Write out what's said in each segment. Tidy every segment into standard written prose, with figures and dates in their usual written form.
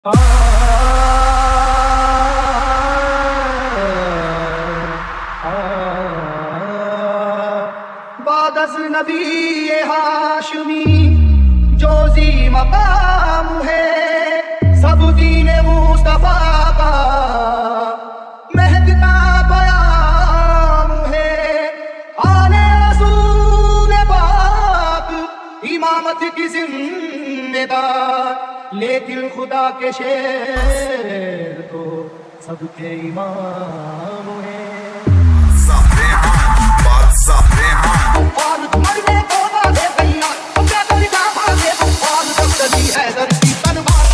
बादस नबी ये हाशमी जोजी मकाम है, सब दीन मुस्तफा का महकता बयाम है। आले रसूल पाक इमामत की जिम्मेदार, लेकिन खुदा के शेर तो सबके इमाम है। और मरने को वाले भैया अपने तो निगाह भागे तो और दस्तरी है दर्दी तनवार।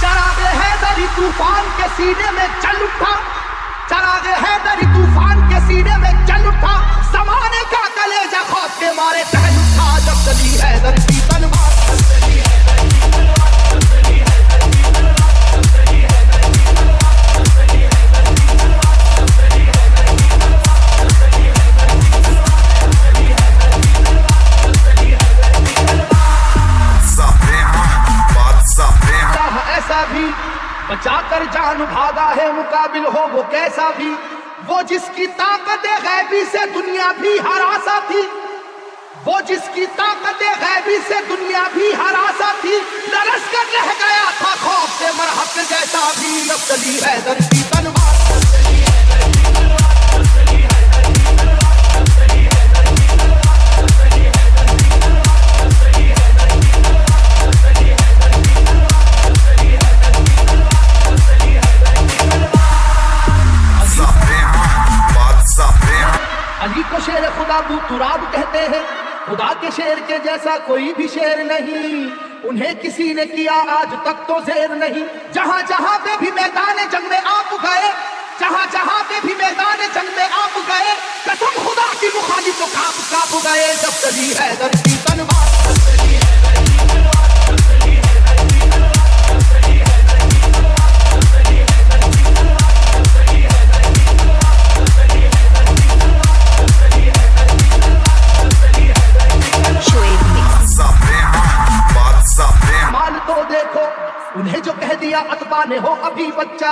चरागे हैदरी तूफान के सीने में चल उठा, चरागे हैदरी तूफान के सीने में चल उठा। ज़माने का कलेजा खौफ के मारे टहल उठा, जब चली हैदर की तलवार। ऐसा भी बचाकर जान भागा है, मुकाबिल हो वो कैसा भी, वो जिसकी ताकत गैबी से दुनिया भी हरासा थी, वो जिसकी ताकत गैबी से दुनिया भी हरासा थी। लरस कर रह गया था खौफ से मरहक जैसा भी, जब चली हैदर की तलवार। अली को शेर खुदा तुराब कहते हैं, खुदा के शेर के जैसा कोई भी शेर नहीं, उन्हें किसी ने किया आज तक तो ज़ेर नहीं। जहां जहां पे भी मैदान जंग में आप गए, जहां जहां पे भी मैदान जंग में आप गए, कसम खुदा की मुखालिफ तो कांप कांप गए, जब चली हैदर की तलवार। उन्हें जो कह दिया अतबा ने हो अभी बच्चा,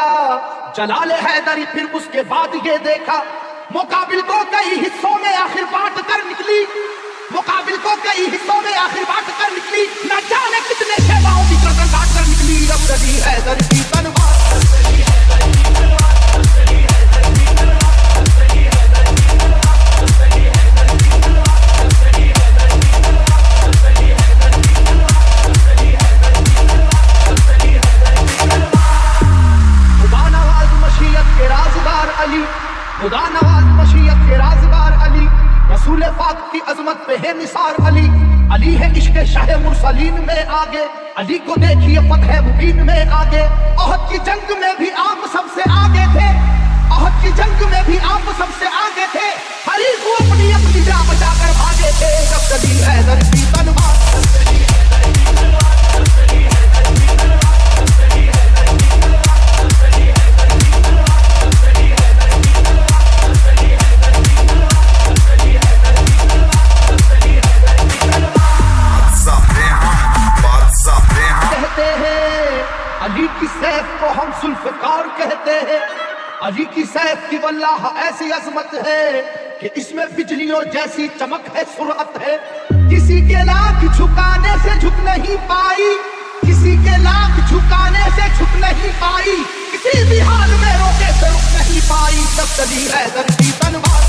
जलाल हैदरी फिर उसके बाद ये देखा, मुकाबिल को कई हिस्सों में आखिर बांट कर निकली, मुकाबिल को कई हिस्सों में आखिर बांट कर निकली। न जाने कितने सेवाओं की गर्दन काट कर निकली, अब चली हैदर की तलवार। खुदा नवाज मशीयत के राज़दार अली, रसूल पाक की अजमत पे है निसार अली। अली है इश्क़ शाह मुरसलीन में आगे, अली को देखिए फतह मुबीन में आगे। ओहद की जंग में भी आप सबसे आगे थे, ओहद की जंग में भी आप सबसे आगे थे। हरीफ को अपनी अपनी जान बचाकर भागे थे, जब चली हैदर की तलवार। अली की सैफ को हम जुल्फ़कार कहते हैं, अली की सैफ की वल्लाह ऐसी अजमत है कि इसमें बिजलियों जैसी चमक है, सुरअत है। किसी के लाख झुकाने से झुक नहीं पाई, किसी के लाख झुकाने से झुक नहीं पाई, किसी भी हाल में रोके से रुक नहीं पाई, तब चली हैदर की तलवार।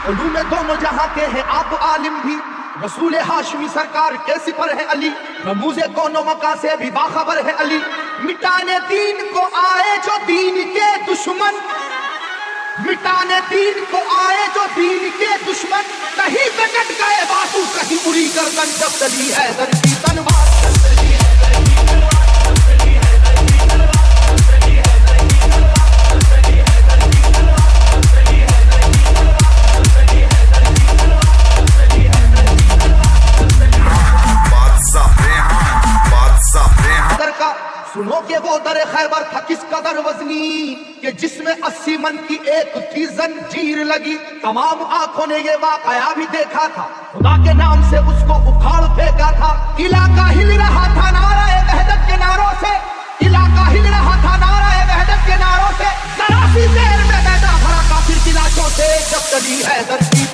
उलूम दोनों जहां के हैं आप आलिम भी, रसूल हाशमी सरकार के सिफर है अली, रमूज़े कोनो मका से भी बाखबर है अली। मिटाने दीन को आए जो दीन के दुश्मन, मिटाने दीन को आए जो दीन के दुश्मन, कहीं पे कट गए बातू कहीं उड़ी गर्दन, जब चली हैदर की तलवार। सुनो कि वो दर खैबर था किस कदर वजनी कि जिसमें 80 मन की एक थी जंजीर लगी। तमाम आंखों ने ये वाकया भी देखा था, खुदा के नाम से उसको उखाड़ फेंका था। इलाका हिल रहा था नाराए वहदत के नारों से, इलाका हिल रहा था नाराए वहदत के नारों से। जरा सी देर में मैदान भरा काफिर की लाशों से जब चली हैदर की